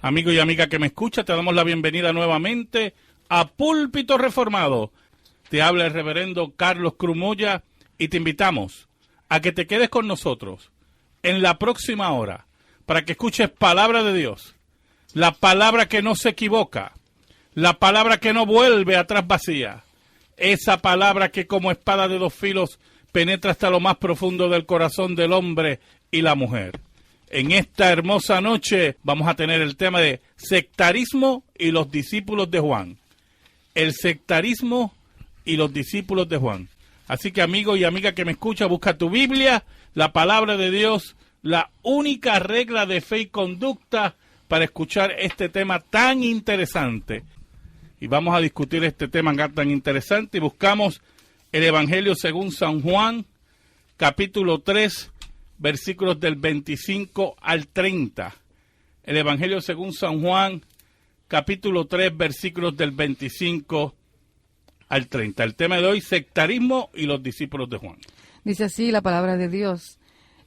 Amigo y amiga que me escucha, te damos la bienvenida nuevamente a Púlpito Reformado. Te habla el reverendo Carlos Cruz Moya y te invitamos a que te quedes con nosotros en la próxima hora para que escuches palabra de Dios, la palabra que no se equivoca, la palabra que no vuelve atrás vacía, esa palabra que como espada de dos filos penetra hasta lo más profundo del corazón del hombre y la mujer. En esta hermosa noche vamos a tener el tema de sectarismo y los discípulos de Juan. El sectarismo y los discípulos de Juan. Así que amigo y amiga que me escucha, busca tu Biblia, la palabra de Dios, la única regla de fe y conducta para escuchar este tema tan interesante. Y vamos a discutir este tema tan interesante y buscamos el Evangelio según San Juan, capítulo 3, versículos del 25 al 30. El Evangelio según San Juan, capítulo 3, versículos del 25 al 30. El tema de hoy, sectarismo y los discípulos de Juan. Dice así la palabra de Dios.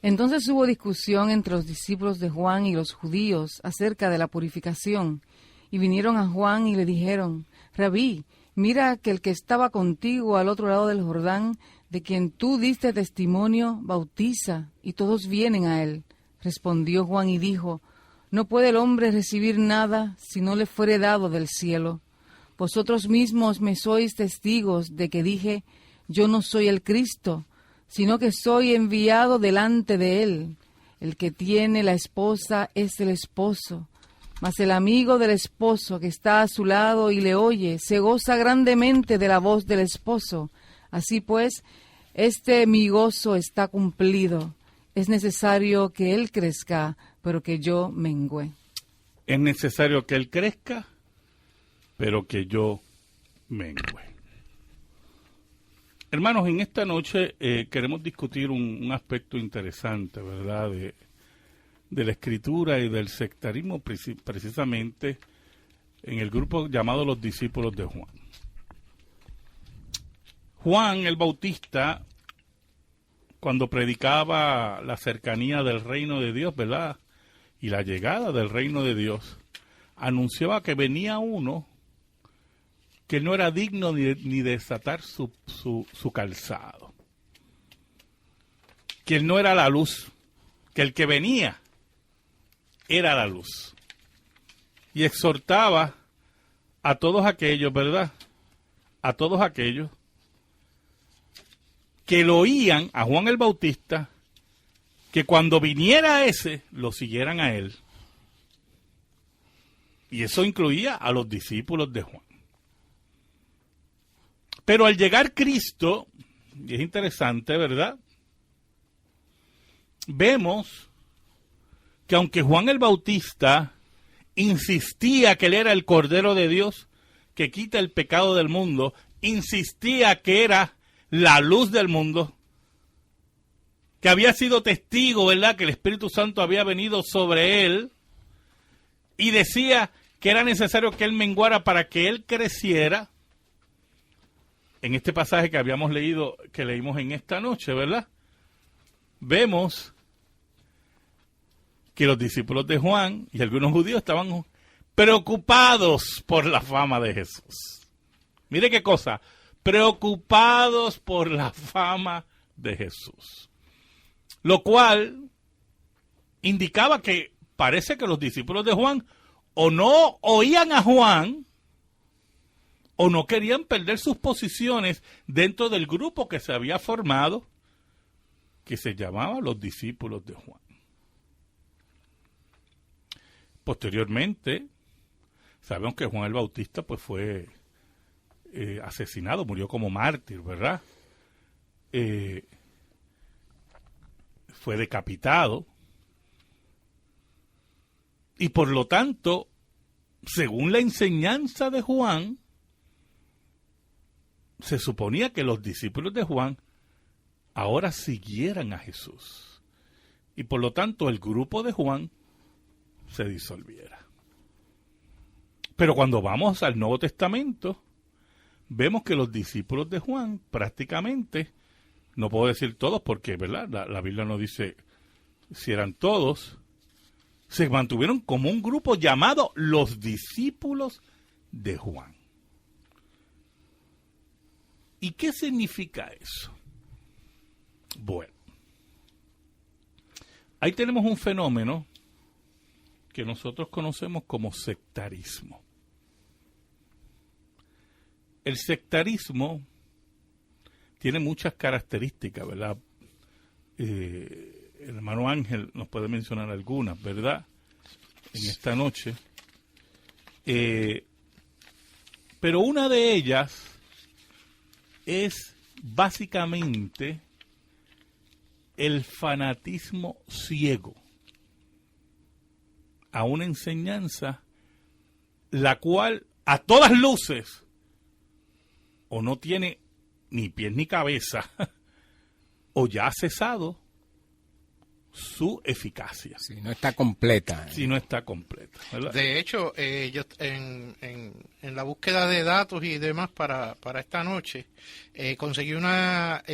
Entonces hubo discusión entre los discípulos de Juan y los judíos acerca de la purificación. Y vinieron a Juan y le dijeron: Rabí, mira que el que estaba contigo al otro lado del Jordán, de quien tú diste testimonio, bautiza, y todos vienen a él. Respondió Juan y dijo: No puede el hombre recibir nada si no le fuere dado del cielo. Vosotros mismos me sois testigos de que dije: Yo no soy el Cristo, sino que soy enviado delante de él. El que tiene la esposa es el esposo, mas el amigo del esposo que está a su lado y le oye, se goza grandemente de la voz del esposo. Así pues, mi gozo está cumplido. Es necesario que él crezca, pero que yo mengüe. Es necesario que él crezca, pero que yo mengüe. Hermanos, en esta noche queremos discutir un aspecto interesante, ¿verdad?, de la Escritura y del sectarismo, precisamente en el grupo llamado los discípulos de Juan. Juan el Bautista, cuando predicaba la cercanía del reino de Dios, ¿verdad?, y la llegada del reino de Dios, anunciaba que venía uno que no era digno ni de desatar su calzado, que él no era la luz, que el que venía era la luz. Y exhortaba a todos aquellos, ¿verdad?, a todos aquellos que lo oían a Juan el Bautista, que cuando viniera ese, lo siguieran a él. Y eso incluía a los discípulos de Juan. Pero al llegar Cristo, y es interesante, ¿verdad?, vemos que aunque Juan el Bautista insistía que él era el Cordero de Dios que quita el pecado del mundo, insistía que era la luz del mundo, que había sido testigo, ¿verdad?, que el Espíritu Santo había venido sobre él, y decía que era necesario que él menguara para que él creciera. En este pasaje que habíamos leído, que leímos en esta noche, ¿verdad?, vemos que los discípulos de Juan y algunos judíos estaban preocupados por la fama de Jesús. Mire qué cosa, preocupados por la fama de Jesús. Lo cual indicaba que parece que los discípulos de Juan o no oían a Juan o no querían perder sus posiciones dentro del grupo que se había formado, que se llamaba los discípulos de Juan. Posteriormente, sabemos que Juan el Bautista pues fue asesinado, murió como mártir, ¿verdad? Fue decapitado. Y por lo tanto, según la enseñanza de Juan, se suponía que los discípulos de Juan ahora siguieran a Jesús. Y por lo tanto, el grupo de Juan se disolviera. Pero cuando vamos al Nuevo Testamento, vemos que los discípulos de Juan prácticamente, no puedo decir todos porque, ¿verdad?, la Biblia no dice si eran todos, se mantuvieron como un grupo llamado los discípulos de Juan. ¿Y qué significa eso? Bueno, ahí tenemos un fenómeno que nosotros conocemos como sectarismo. El sectarismo tiene muchas características, ¿verdad? El hermano Ángel nos puede mencionar algunas, ¿verdad? En esta noche. Pero una de ellas es básicamente el fanatismo ciego a una enseñanza la cual a todas luces o no tiene ni pies ni cabeza o ya ha cesado su eficacia. Si no está completa. Si no está completa, ¿verdad? De hecho, yo en la búsqueda de datos y demás para esta noche, conseguí una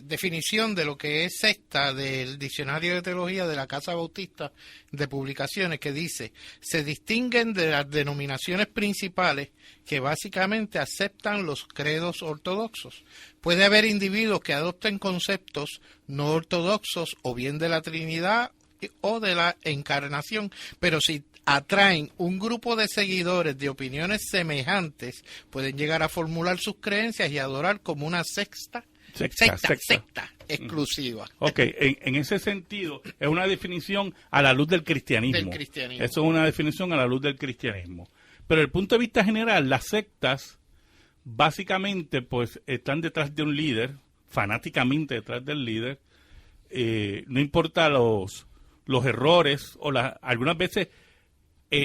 definición de lo que es secta del Diccionario de Teología de la Casa Bautista de Publicaciones, que dice: se distinguen de las denominaciones principales que básicamente aceptan los credos ortodoxos. Puede haber individuos que adopten conceptos no ortodoxos o bien de la Trinidad o de la Encarnación, pero si atraen un grupo de seguidores de opiniones semejantes, pueden llegar a formular sus creencias y adorar como una secta exclusiva. Ok, en ese sentido, es una definición a la luz del cristianismo. Eso es una definición a la luz del cristianismo. Pero desde el punto de vista general, las sectas básicamente pues están detrás de un líder, fanáticamente detrás del líder. No importa los errores o algunas veces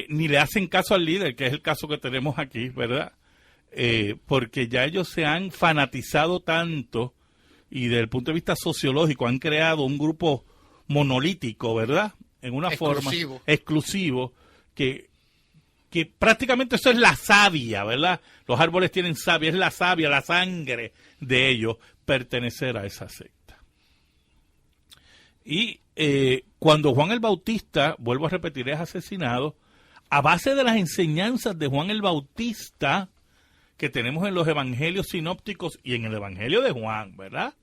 ni le hacen caso al líder, que es el caso que tenemos aquí, ¿verdad? Porque ya ellos se han fanatizado tanto y desde el punto de vista sociológico han creado un grupo monolítico, ¿verdad? En una forma exclusivo que prácticamente eso es la savia, ¿verdad? Los árboles tienen savia, es la savia, la sangre de ellos pertenecer a esa secta. Y cuando Juan el Bautista, vuelvo a repetir, es asesinado, a base de las enseñanzas de Juan el Bautista que tenemos en los evangelios sinópticos y en el evangelio de Juan, ¿verdad?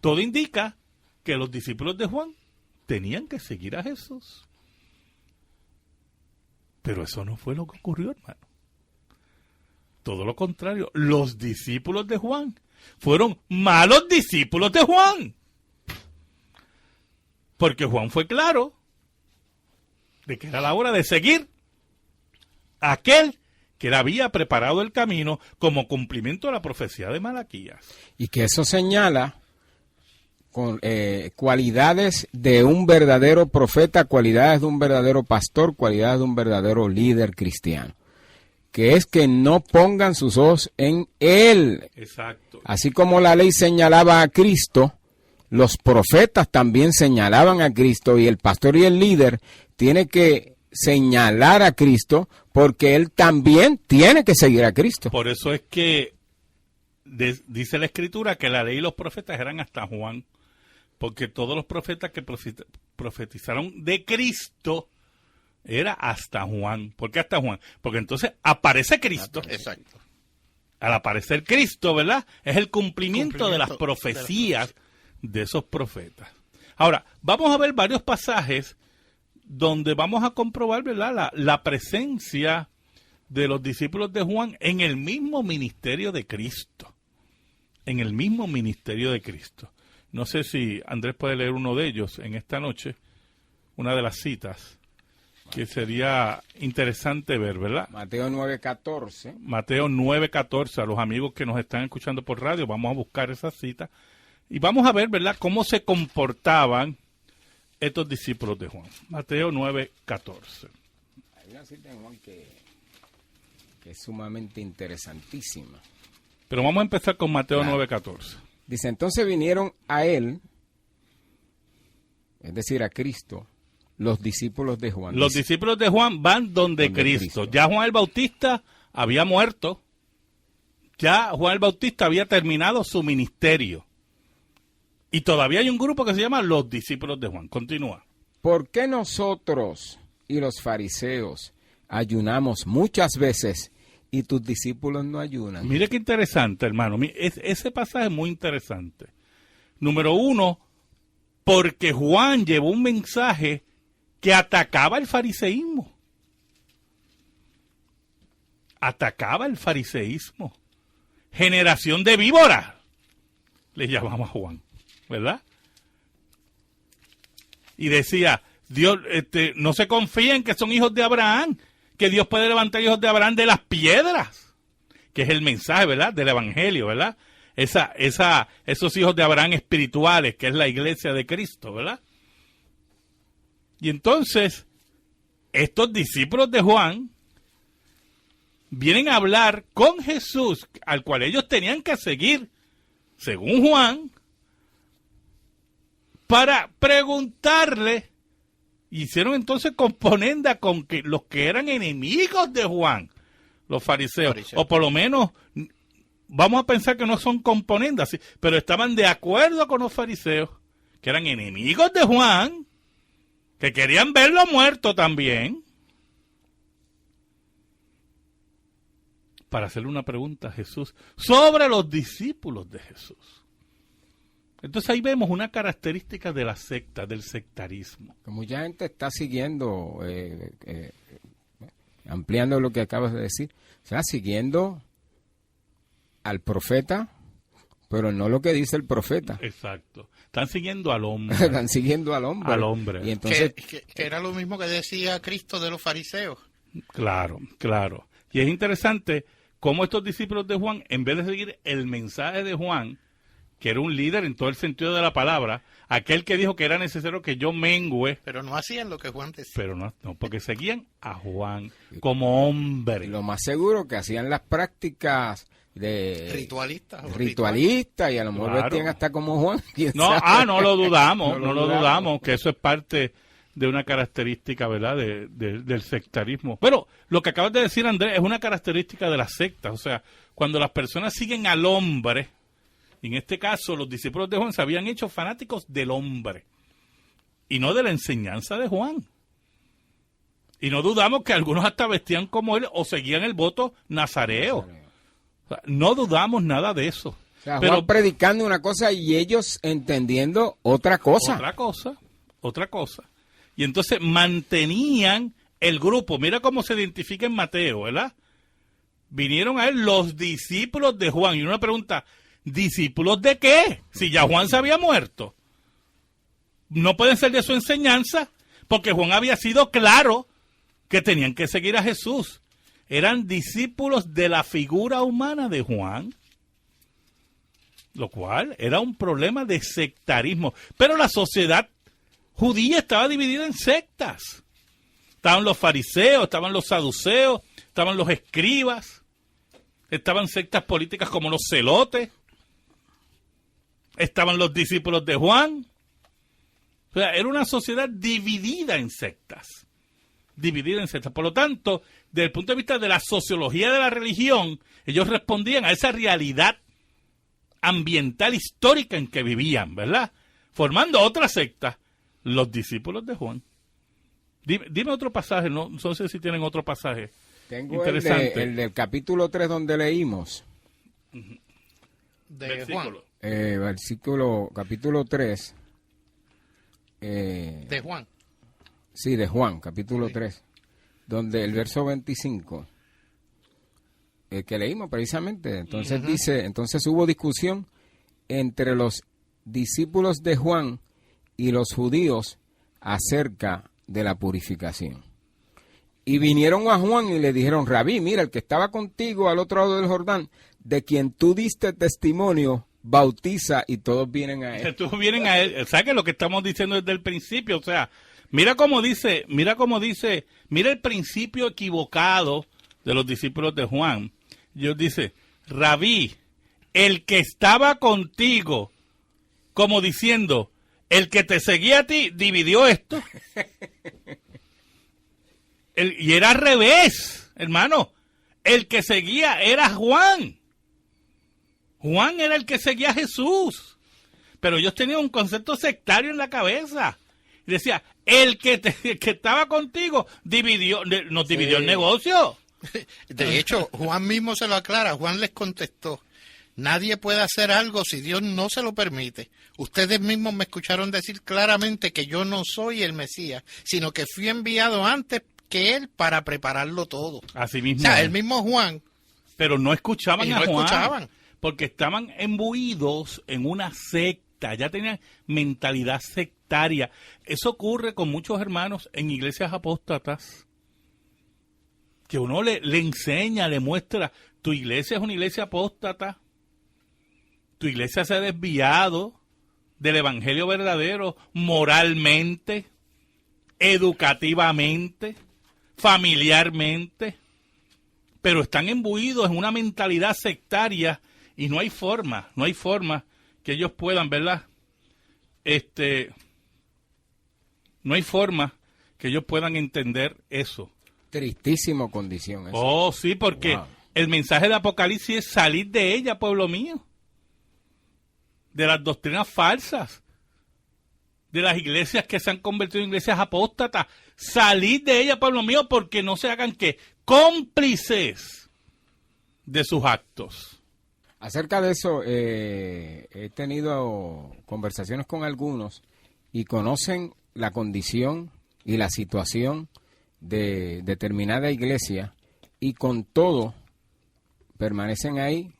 Todo indica que los discípulos de Juan tenían que seguir a Jesús. Pero eso no fue lo que ocurrió, hermano. Todo lo contrario, los discípulos de Juan fueron malos discípulos de Juan. Porque Juan fue claro de que era la hora de seguir a aquel que le había preparado el camino como cumplimiento de la profecía de Malaquías. Y que eso señala con cualidades de un verdadero profeta, cualidades de un verdadero pastor, cualidades de un verdadero líder cristiano. Que es que no pongan sus ojos en él. Exacto. Así como la ley señalaba a Cristo, los profetas también señalaban a Cristo, y el pastor y el líder tiene que señalar a Cristo, porque él también tiene que seguir a Cristo. Por eso es que dice la Escritura que la ley y los profetas eran hasta Juan, porque todos los profetas que profetizaron de Cristo era hasta Juan. ¿Por qué hasta Juan? Porque entonces aparece Cristo. Exacto. Al aparecer Cristo, ¿verdad? Es el cumplimiento de las profecías de esos profetas. Ahora, vamos a ver varios pasajes donde vamos a comprobar, ¿verdad?, la presencia de los discípulos de Juan en el mismo ministerio de Cristo. En el mismo ministerio de Cristo. No sé si Andrés puede leer uno de ellos en esta noche, una de las citas, que sería interesante ver, ¿verdad? Mateo 9:14. Mateo 9:14, a los amigos que nos están escuchando por radio, vamos a buscar esa cita y vamos a ver, ¿verdad?, cómo se comportaban estos discípulos de Juan. Mateo 9:14. Hay una cita en Juan que es sumamente interesantísima. Pero vamos a empezar con Mateo 9:14. Dice, entonces vinieron a él, es decir, a Cristo, los discípulos de Juan. Los discípulos de Juan van donde Cristo. Ya Juan el Bautista había muerto. Ya Juan el Bautista había terminado su ministerio. Y todavía hay un grupo que se llama los discípulos de Juan. Continúa. ¿por qué nosotros y los fariseos ayunamos muchas veces y tus discípulos no ayunan? Mire qué interesante, hermano. Ese pasaje es muy interesante. Número uno, porque Juan llevó un mensaje que atacaba el fariseísmo. Atacaba el fariseísmo. Generación de víboras, le llamamos a Juan, ¿verdad? Y decía, Dios, no se confíen que son hijos de Abraham, que Dios puede levantar hijos de Abraham de las piedras, que es el mensaje, ¿verdad?, del evangelio, ¿verdad? Esos hijos de Abraham espirituales, que es la iglesia de Cristo, ¿verdad? Y entonces, estos discípulos de Juan vienen a hablar con Jesús, al cual ellos tenían que seguir, según Juan, para preguntarle. Hicieron entonces componenda con que los que eran enemigos de Juan, los fariseos, o por lo menos vamos a pensar que no son componendas, ¿sí?, pero estaban de acuerdo con los fariseos, que eran enemigos de Juan, que querían verlo muerto también, para hacerle una pregunta a Jesús sobre los discípulos de Jesús. Entonces ahí vemos una característica de la secta, del sectarismo. Mucha gente está siguiendo, ampliando lo que acabas de decir, o sea, siguiendo al profeta, pero no lo que dice el profeta. Exacto. Están siguiendo al hombre. Están siguiendo al hombre. Al hombre. Y entonces, que era lo mismo que decía Cristo de los fariseos. Claro, claro. Y es interesante cómo estos discípulos de Juan, en vez de seguir el mensaje de Juan, que era un líder en todo el sentido de la palabra, aquel que dijo que era necesario que yo mengüe. Pero no hacían lo que Juan decía. Pero no, porque seguían a Juan como hombre. Lo más seguro que hacían las prácticas de ritualistas y a lo mejor Claro. vestían hasta como Juan. No lo dudamos, No lo no lo dudamos, que eso es parte de una característica, ¿verdad?, del sectarismo. Pero lo que acabas de decir, Andrés, es una característica de las sectas. O sea, cuando las personas siguen al hombre, en este caso los discípulos de Juan se habían hecho fanáticos del hombre y no de la enseñanza de Juan. Y no dudamos que algunos hasta vestían como él o seguían el voto nazareo. O sea, no dudamos nada de eso. O sea, Pero Juan predicando una cosa y ellos entendiendo otra cosa. Otra cosa. Y entonces mantenían el grupo. Mira cómo se identifica en Mateo, ¿verdad? Vinieron a él los discípulos de Juan. Y una pregunta, ¿discípulos de qué? Si ya Juan se había muerto. No pueden ser de su enseñanza, porque Juan había sido claro que tenían que seguir a Jesús. Eran discípulos de la figura humana de Juan, lo cual era un problema de sectarismo. Pero la sociedad judía estaba dividida en sectas. Estaban los fariseos, estaban los saduceos, estaban los escribas, estaban sectas políticas como los celotes, estaban los discípulos de Juan. O sea, era una sociedad dividida en sectas. Por lo tanto, desde el punto de vista de la sociología de la religión, ellos respondían a esa realidad ambiental histórica en que vivían, ¿verdad? Formando otra secta, los discípulos de Juan. Dime otro pasaje, no sé si tienen otro pasaje. Tengo interesante. el del capítulo 3 donde leímos. De Juan. Capítulo 3. De Juan. Sí, de Juan, capítulo Sí. 3, donde el verso 25, que leímos precisamente, entonces dice, entonces hubo discusión entre los discípulos de Juan y los judíos acerca de la purificación. Y vinieron a Juan y le dijeron, Rabí, mira, el que estaba contigo al otro lado del Jordán, de quien tú diste testimonio, bautiza, y todos vienen a él. Todos vienen a él. ¿Sabes que lo que estamos diciendo desde el principio? O sea, mira el principio equivocado de los discípulos de Juan. Dios dice, Rabí, el que estaba contigo, como diciendo, el que te seguía a ti dividió esto. Y era al revés, hermano. El que seguía era Juan. Juan era el que seguía a Jesús. Pero ellos tenían un concepto sectario en la cabeza. Y decía, El que estaba contigo nos dividió el negocio. De hecho, Juan mismo se lo aclara. Juan les contestó: nadie puede hacer algo si Dios no se lo permite. Ustedes mismos me escucharon decir claramente que yo no soy el Mesías, sino que fui enviado antes que él para prepararlo todo. Así mismo. O sea, el mismo Juan. Pero no escuchaban a Juan. Escuchaban. Porque estaban embuidos en una secta. Ya tenían mentalidad sectaria. Eso ocurre con muchos hermanos en iglesias apóstatas. Que uno le enseña, le muestra, tu iglesia es una iglesia apóstata. Tu iglesia se ha desviado del evangelio verdadero moralmente, educativamente, familiarmente, pero están imbuidos en una mentalidad sectaria y no hay forma que ellos puedan, ¿verdad? No hay forma que ellos puedan entender eso. Tristísima condición eso. Oh, sí, porque el mensaje de Apocalipsis es salir de ella, pueblo mío. De las doctrinas falsas, de las iglesias que se han convertido en iglesias apóstatas, salir de ella, pueblo mío, porque no se hagan ¿qué? Cómplices de sus actos. Acerca de eso, he tenido conversaciones con algunos y conocen la condición y la situación de determinada iglesia y con todo permanecen ahí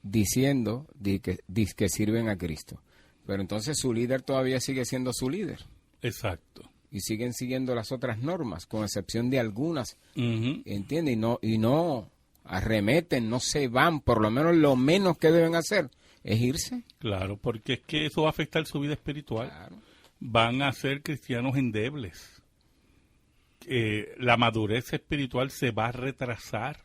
diciendo que sirven a Cristo. Pero entonces su líder todavía sigue siendo su líder. Exacto. Y siguen siguiendo las otras normas, con excepción de algunas. Uh-huh. ¿Entiendes? Y no arremeten, no se van. Por lo menos lo menos que deben hacer es irse. Claro, porque es que eso va a afectar su vida espiritual. Claro. Van a ser cristianos endebles. La madurez espiritual se va a retrasar.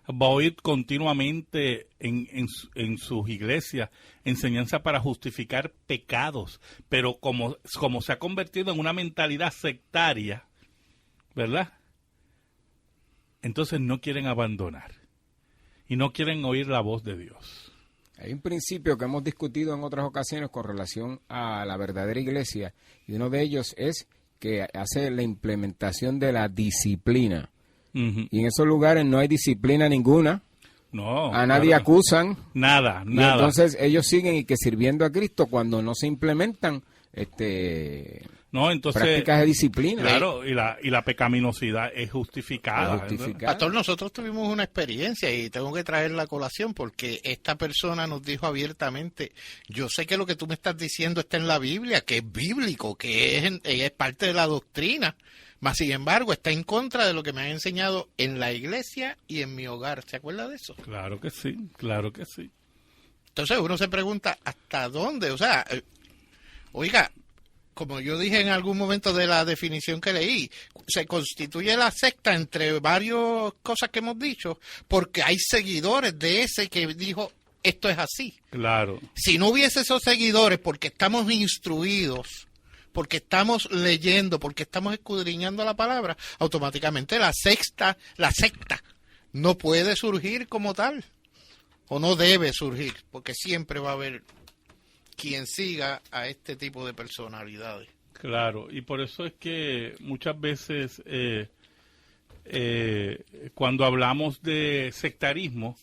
Va a oír continuamente en sus iglesias enseñanza para justificar pecados, pero como se ha convertido en una mentalidad sectaria, ¿verdad? Entonces no quieren abandonar y no quieren oír la voz de Dios. Hay un principio que hemos discutido en otras ocasiones con relación a la verdadera iglesia y uno de ellos es que hace la implementación de la disciplina. Uh-huh. Y en esos lugares no hay disciplina ninguna. No. A nadie acusan. Nada. Y entonces ellos siguen y que sirviendo a Cristo cuando no se implementan entonces, prácticas de disciplina. Claro, y la pecaminosidad es justificada. Pastor, nosotros tuvimos una experiencia y tengo que traer la colación porque esta persona nos dijo abiertamente: yo sé que lo que tú me estás diciendo está en la Biblia, que es bíblico, que es parte de la doctrina. Mas, sin embargo, está en contra de lo que me han enseñado en la iglesia y en mi hogar. ¿Se acuerda de eso? Claro que sí, claro que sí. Entonces uno se pregunta, ¿hasta dónde? O sea, oiga, como yo dije en algún momento de la definición que leí, se constituye la secta entre varias cosas que hemos dicho, porque hay seguidores de ese que dijo, esto es así. Claro. Si no hubiese esos seguidores, porque estamos instruidos, porque estamos leyendo, porque estamos escudriñando la palabra, automáticamente la secta no puede surgir como tal, o no debe surgir, porque siempre va a haber quien siga a este tipo de personalidades. Claro, y por eso es que muchas veces cuando hablamos de sectarismo,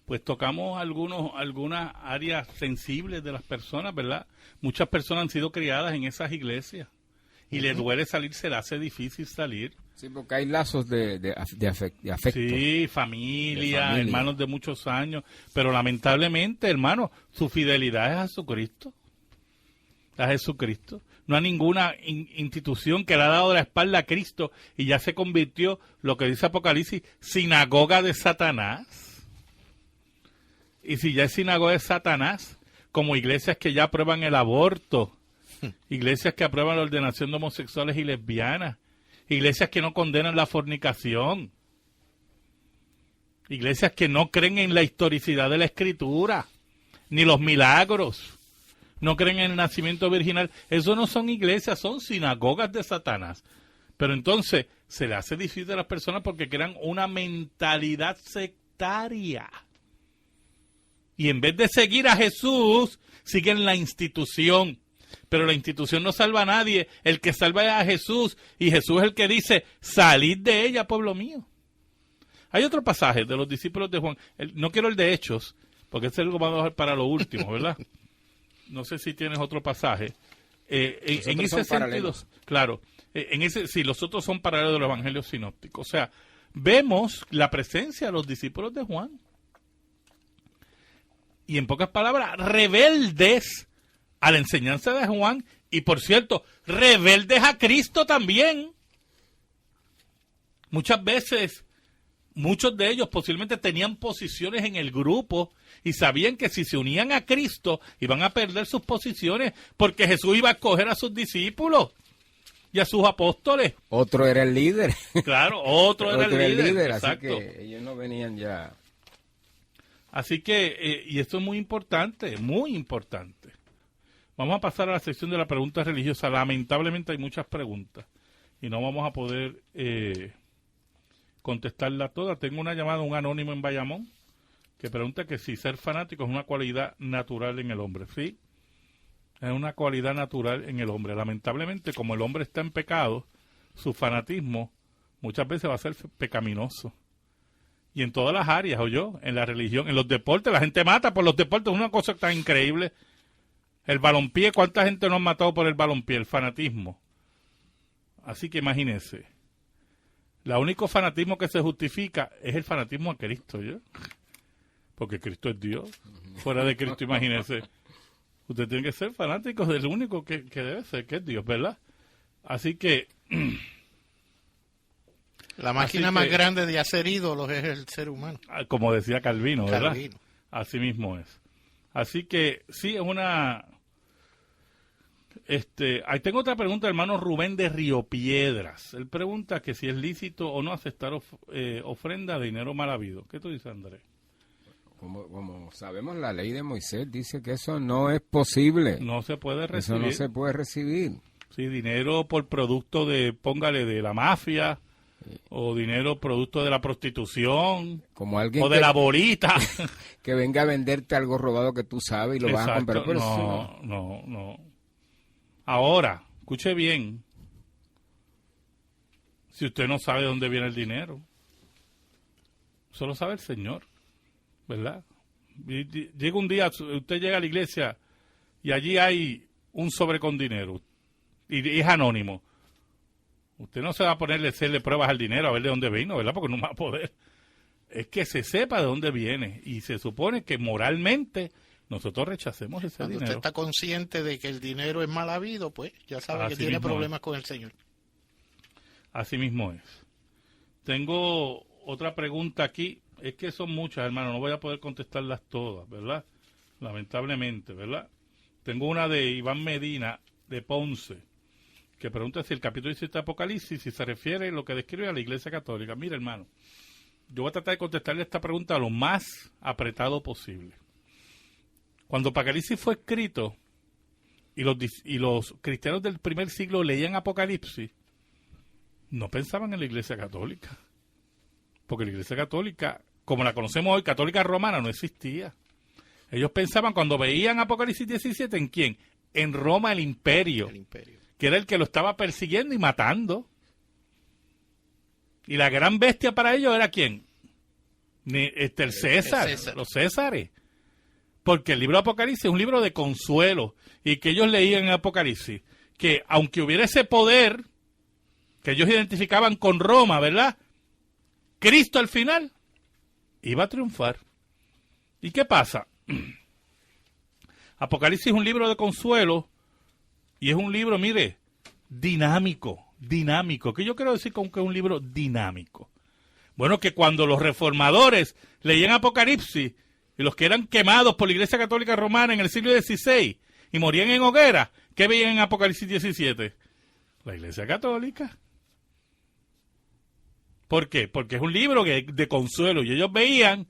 pues tocamos algunas áreas sensibles de las personas, ¿verdad? Muchas personas han sido criadas en esas iglesias y les duele salir, se le hace difícil salir. Sí, porque hay lazos de afecto. Sí, familia, hermanos de muchos años, pero lamentablemente, hermano, su fidelidad es a Jesucristo. A Jesucristo. No hay ninguna institución que le ha dado la espalda a Cristo y ya se convirtió, lo que dice Apocalipsis, sinagoga de Satanás. Y si ya es sinagoga de Satanás, como iglesias que ya aprueban el aborto, iglesias que aprueban la ordenación de homosexuales y lesbianas, iglesias que no condenan la fornicación, iglesias que no creen en la historicidad de la Escritura, ni los milagros, no creen en el nacimiento virginal. Eso no son iglesias, son sinagogas de Satanás. Pero entonces se le hace difícil a las personas porque crean una mentalidad sectaria. Y en vez de seguir a Jesús, siguen la institución, Pero la institución no salva a nadie. El que salva es a Jesús. Y Jesús es el que dice, salid de ella, pueblo mío. Hay otro pasaje de los discípulos de Juan. No quiero el de Hechos, porque ese es lo que vamos a dejar para lo último, ¿verdad? No sé si tienes otro pasaje. En ese sentido, claro, sí, los otros son paralelos de los evangelios sinópticos. O sea, vemos la presencia de los discípulos de Juan. Y en pocas palabras, rebeldes a la enseñanza de Juan. Y por cierto, rebeldes a Cristo también. Muchas veces, muchos de ellos posiblemente tenían posiciones en el grupo y sabían que si se unían a Cristo iban a perder sus posiciones porque Jesús iba a escoger a sus discípulos y a sus apóstoles. Otro era el líder. Claro, otro era el líder. Así Exacto. que ellos no venían ya. Así que, y esto es muy importante, muy importante. Vamos a pasar a la sección de la pregunta religiosa. Lamentablemente hay muchas preguntas y no vamos a poder contestarla toda. Tengo una llamada, un anónimo en Bayamón, que pregunta que si ser fanático es una cualidad natural en el hombre. Sí, es una cualidad natural en el hombre. Lamentablemente, como el hombre está en pecado, su fanatismo muchas veces va a ser pecaminoso. Y en todas las áreas, en la religión, en los deportes, la gente mata por los deportes, es una cosa tan increíble. El balompié, ¿cuánta gente nos han matado por el balompié? El fanatismo. Así que imagínense. El único fanatismo que se justifica es el fanatismo a Cristo, porque Cristo es Dios. Fuera de Cristo, imagínense. Usted tiene que ser fanático del único que debe ser, que es Dios, ¿verdad? Así que... La máquina más grande de hacer ídolos es el ser humano. Como decía Calvino, ¿verdad? Calvino. Así mismo es. Así que sí, es una... ahí tengo otra pregunta, hermano Rubén de Río Piedras. Él pregunta que si es lícito o no aceptar ofrenda de dinero mal habido. ¿Qué tú dices, Andrés? Como sabemos, la ley de Moisés dice que eso no es posible. No se puede recibir. Eso no se puede recibir. Sí, dinero por producto póngale, de la mafia, o dinero producto de la prostitución, como alguien o de la borita. Que venga a venderte algo robado que tú sabes y lo vas a comprar. Pero no. Ahora, escuche bien. Si usted no sabe de dónde viene el dinero, solo sabe el Señor, ¿verdad? Llega un día, usted llega a la iglesia y allí hay un sobre con dinero y es anónimo. Usted no se va a ponerle a hacerle pruebas al dinero a ver de dónde vino, ¿verdad? Porque no va a poder. Es que se sepa de dónde viene y se supone que moralmente nosotros rechacemos ese dinero. Cuando usted está consciente de que el dinero es mal habido, pues ya sabe que tiene problemas con el Señor. Así mismo es. Tengo otra pregunta aquí. Es que son muchas, hermano. No voy a poder contestarlas todas, ¿verdad? Lamentablemente, ¿verdad? Tengo una de Iván Medina, de Ponce, que pregunta si el capítulo 17 de Apocalipsis, si se refiere a lo que describe a la Iglesia Católica. Mira, hermano, yo voy a tratar de contestarle esta pregunta lo más apretado posible. Cuando Apocalipsis fue escrito y los cristianos del primer siglo leían Apocalipsis, no pensaban en la Iglesia Católica. Porque la Iglesia Católica, como la conocemos hoy, católica romana, no existía. Ellos pensaban, cuando veían Apocalipsis 17, ¿en quién? En Roma, el imperio. Que era el que lo estaba persiguiendo y matando. Y la gran bestia para ellos era ¿quién? El César, los Césares. Porque el libro de Apocalipsis es un libro de consuelo. Y que ellos leían en Apocalipsis que aunque hubiera ese poder que ellos identificaban con Roma, ¿verdad? Cristo al final iba a triunfar. ¿Y qué pasa? Apocalipsis es un libro de consuelo y es un libro, mire, dinámico. ¿Qué yo quiero decir con que es un libro dinámico? Bueno, que cuando los reformadores leían Apocalipsis y los que eran quemados por la Iglesia Católica Romana en el siglo XVI y morían en hoguera, ¿qué veían en Apocalipsis 17? La Iglesia Católica. ¿Por qué? Porque es un libro de consuelo y ellos veían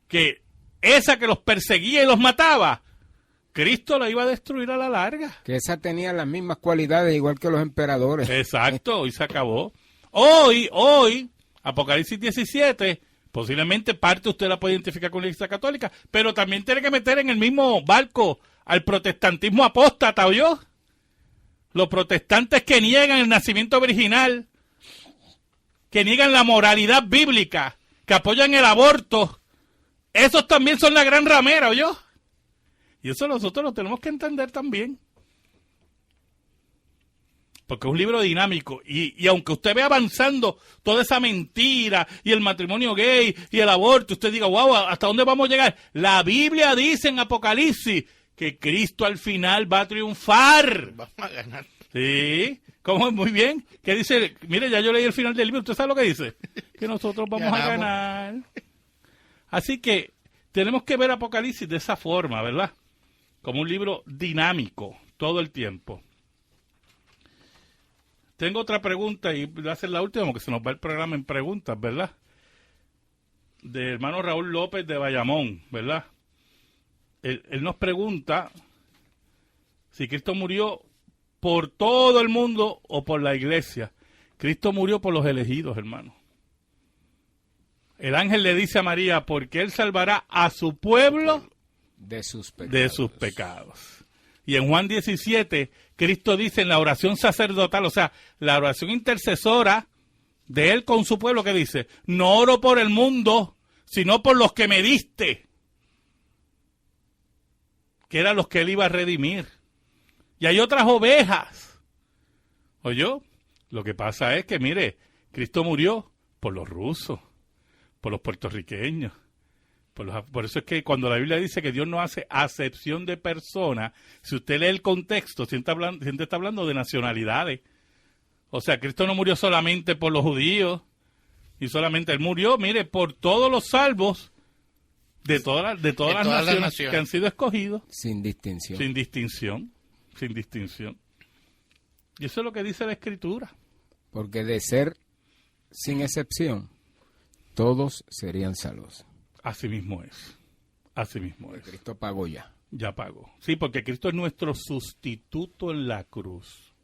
que esa que los perseguía y los mataba, Cristo la iba a destruir a la larga. Que esa tenía las mismas cualidades igual que los emperadores. Exacto, y se acabó. Hoy, Apocalipsis 17, posiblemente parte usted la puede identificar con la Iglesia Católica, pero también tiene que meter en el mismo barco al protestantismo apóstata, ¿oyó? los protestantes que niegan el nacimiento virginal, que niegan la moralidad bíblica, que apoyan el aborto, esos también son la gran ramera, ¿oyó? Y eso nosotros lo tenemos que entender también. Porque es un libro dinámico. Y aunque usted ve avanzando toda esa mentira y el matrimonio gay y el aborto, usted diga, wow, ¿hasta dónde vamos a llegar? La Biblia dice en Apocalipsis que Cristo al final va a triunfar. Vamos a ganar. Sí, ¿cómo? Muy bien. ¿Qué dice? Mire, ya yo leí el final del libro. ¿Usted sabe lo que dice? Que nosotros vamos a ganar. Así que tenemos que ver Apocalipsis de esa forma, ¿verdad? Como un libro dinámico todo el tiempo. Tengo otra pregunta y va a ser la última porque se nos va el programa en preguntas, ¿verdad? Del hermano Raúl López de Bayamón, ¿verdad? Él nos pregunta si Cristo murió por todo el mundo o por la iglesia. Cristo murió por los elegidos, hermano. El ángel le dice a María, porque él salvará a su pueblo de sus pecados. Y en Juan 17, Cristo dice en la oración sacerdotal, o sea, la oración intercesora de él con su pueblo, que dice, no oro por el mundo, sino por los que me diste, que eran los que él iba a redimir. Y hay otras ovejas. ¿Oyó? Lo que pasa es que, mire, Cristo murió por los rusos, por los puertorriqueños. Por eso es que cuando la Biblia dice que Dios no hace acepción de personas, si usted lee el contexto, siempre está hablando de nacionalidades. O sea, Cristo no murió solamente por los judíos, y solamente Él murió, mire, por todos los salvos de todas las naciones que han sido escogidos. Sin distinción. Sin distinción. Sin distinción. Y eso es lo que dice la Escritura. Porque de ser sin excepción, todos serían salvos. Así mismo es. Así mismo es. Cristo pagó ya. Ya pagó. Sí, porque Cristo es nuestro sustituto en la cruz.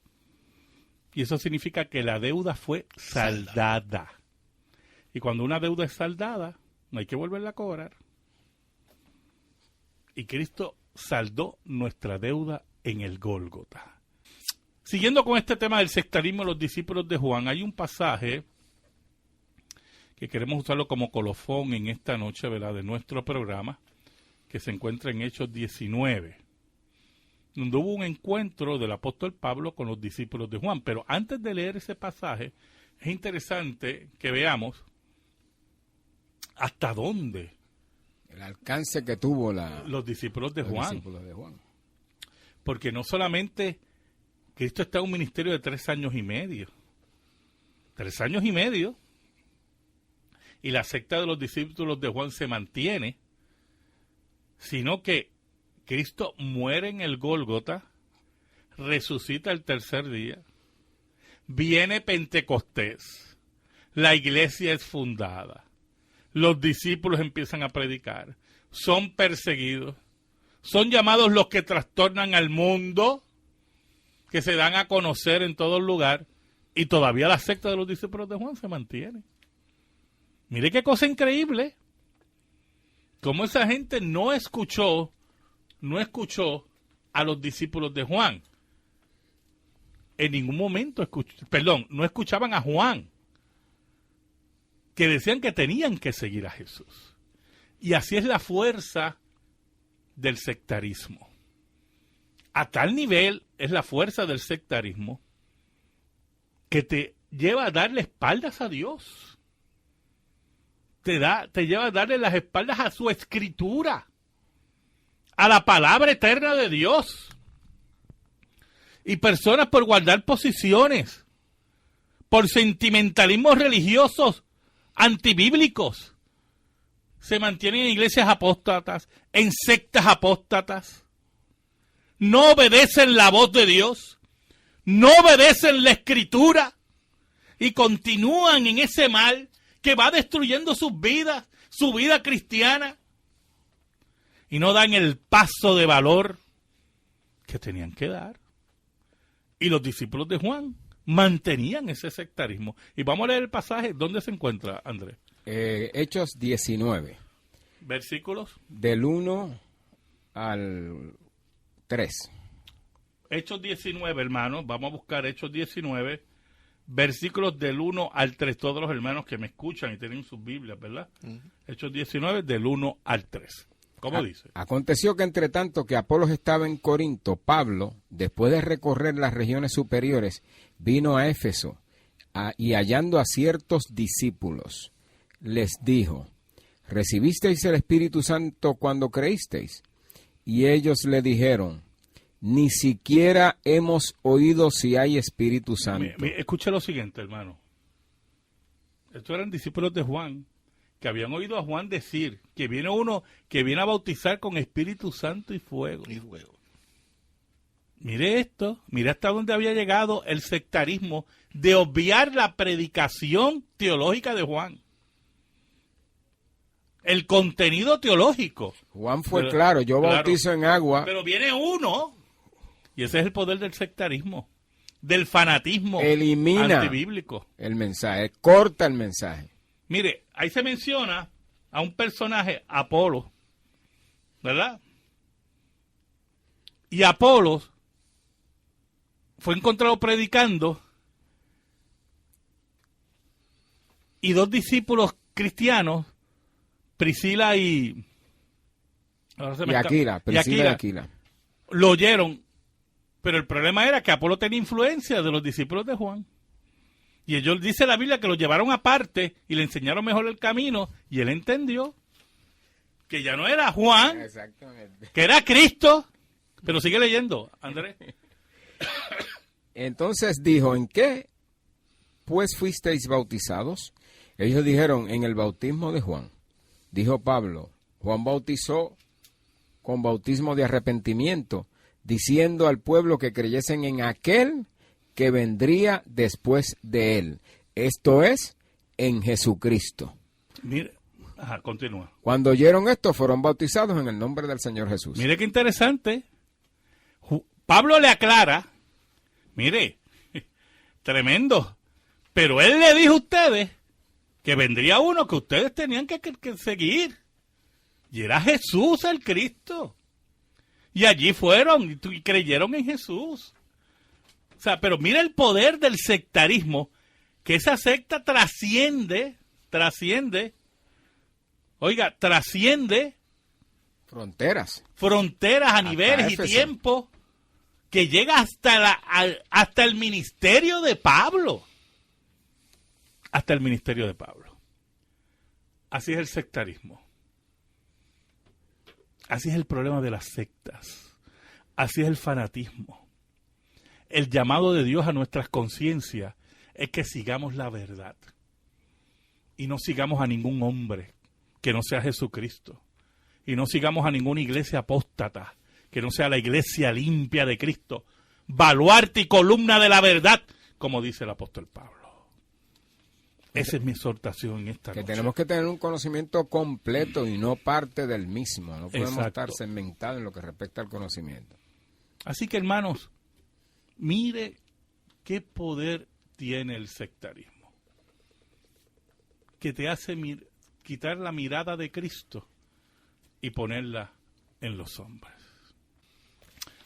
Y eso significa que la deuda fue saldada. Y cuando una deuda es saldada, no hay que volverla a cobrar. Y Cristo saldó nuestra deuda en el Gólgota. Siguiendo con este tema del sectarismo de los discípulos de Juan, hay un pasaje que queremos usarlo como colofón en esta noche, ¿verdad?, de nuestro programa, que se encuentra en Hechos 19, donde hubo un encuentro del apóstol Pablo con los discípulos de Juan. Pero antes de leer ese pasaje, es interesante que veamos hasta dónde el alcance que tuvo los discípulos de Juan. Juan. Porque no solamente Cristo está en un ministerio de 3 años y medio. 3 años y medio. Y la secta de los discípulos de Juan se mantiene, sino que Cristo muere en el Gólgota, resucita el tercer día, viene Pentecostés, la iglesia es fundada, los discípulos empiezan a predicar, son perseguidos, son llamados los que trastornan al mundo, que se dan a conocer en todo lugar, y todavía la secta de los discípulos de Juan se mantiene. Mire qué cosa increíble. Cómo esa gente no escuchó a los discípulos de Juan. En ningún momento no escuchaban a Juan, que decían que tenían que seguir a Jesús. Y así es la fuerza del sectarismo. A tal nivel es la fuerza del sectarismo que te lleva a darle espaldas a Dios. Te lleva a darle las espaldas a su escritura, a la palabra eterna de Dios. Y personas por guardar posiciones, por sentimentalismos religiosos antibíblicos, se mantienen en iglesias apóstatas, en sectas apóstatas. No obedecen la voz de Dios, no obedecen la escritura y continúan en ese mal que va destruyendo sus vidas, su vida cristiana, y no dan el paso de valor que tenían que dar. Y los discípulos de Juan mantenían ese sectarismo. Y vamos a leer el pasaje. ¿Dónde se encuentra, Andrés? Hechos 19. Versículos. Del 1 al 3. Hechos 19, hermanos, vamos a buscar Hechos 19, versículos del 1 al 3, todos los hermanos que me escuchan y tienen sus Biblias, ¿verdad? Hechos 19, del 1 al 3. ¿Cómo dice? Aconteció que entre tanto que Apolos estaba en Corinto, Pablo, después de recorrer las regiones superiores, vino a Éfeso y hallando a ciertos discípulos, les dijo, ¿recibisteis el Espíritu Santo cuando creísteis? Y ellos le dijeron, ni siquiera hemos oído si hay Espíritu Santo. Escucha lo siguiente, hermano. Estos eran discípulos de Juan, que habían oído a Juan decir que viene uno que viene a bautizar con Espíritu Santo y fuego. Mire esto, mire hasta dónde había llegado el sectarismo de obviar la predicación teológica de Juan. El contenido teológico. Juan fue claro, yo bautizo en agua. Pero viene uno, y ese es el poder del sectarismo, del fanatismo elimina antibíblico. El mensaje, corta el mensaje. Mire, ahí se menciona a un personaje, Apolo, ¿verdad? Y Apolo fue encontrado predicando y dos discípulos cristianos, Priscila y Aquila, lo oyeron, pero el problema era que Apolo tenía influencia de los discípulos de Juan. Y ellos, dice la Biblia, que lo llevaron aparte y le enseñaron mejor el camino, y él entendió que ya no era Juan, que era Cristo. Pero sigue leyendo, Andrés. Entonces dijo, ¿en qué pues fuisteis bautizados? Ellos dijeron, en el bautismo de Juan. Dijo Pablo, Juan bautizó con bautismo de arrepentimiento, diciendo al pueblo que creyesen en aquel que vendría después de él. Esto es, en Jesucristo. Mire, continúa. Cuando oyeron esto, fueron bautizados en el nombre del Señor Jesús. Mire qué interesante. Pablo le aclara, mire, tremendo, pero él le dijo a ustedes que vendría uno que ustedes tenían que seguir. Y era Jesús el Cristo. Y allí fueron y creyeron en Jesús. O sea, pero mira el poder del sectarismo, que esa secta trasciende fronteras a niveles y tiempo, que llega hasta el ministerio de Pablo. Hasta el ministerio de Pablo. Así es el sectarismo. Así es el problema de las sectas. Así es el fanatismo. El llamado de Dios a nuestras conciencias es que sigamos la verdad. Y no sigamos a ningún hombre que no sea Jesucristo. Y no sigamos a ninguna iglesia apóstata que no sea la iglesia limpia de Cristo. Baluarte y columna de la verdad, como dice el apóstol Pablo. Esa es mi exhortación en esta noche. Que tenemos que tener un conocimiento completo y no parte del mismo. No podemos Exacto. estar segmentados en lo que respecta al conocimiento. Así que, hermanos, mire qué poder tiene el sectarismo. Que te hace quitar la mirada de Cristo y ponerla en los hombres.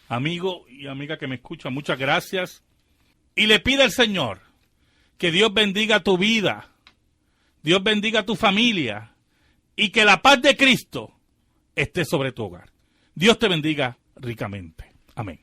Amigo y amiga que me escucha, muchas gracias. Y le pide al Señor que Dios bendiga tu vida, Dios bendiga tu familia y que la paz de Cristo esté sobre tu hogar. Dios te bendiga ricamente. Amén.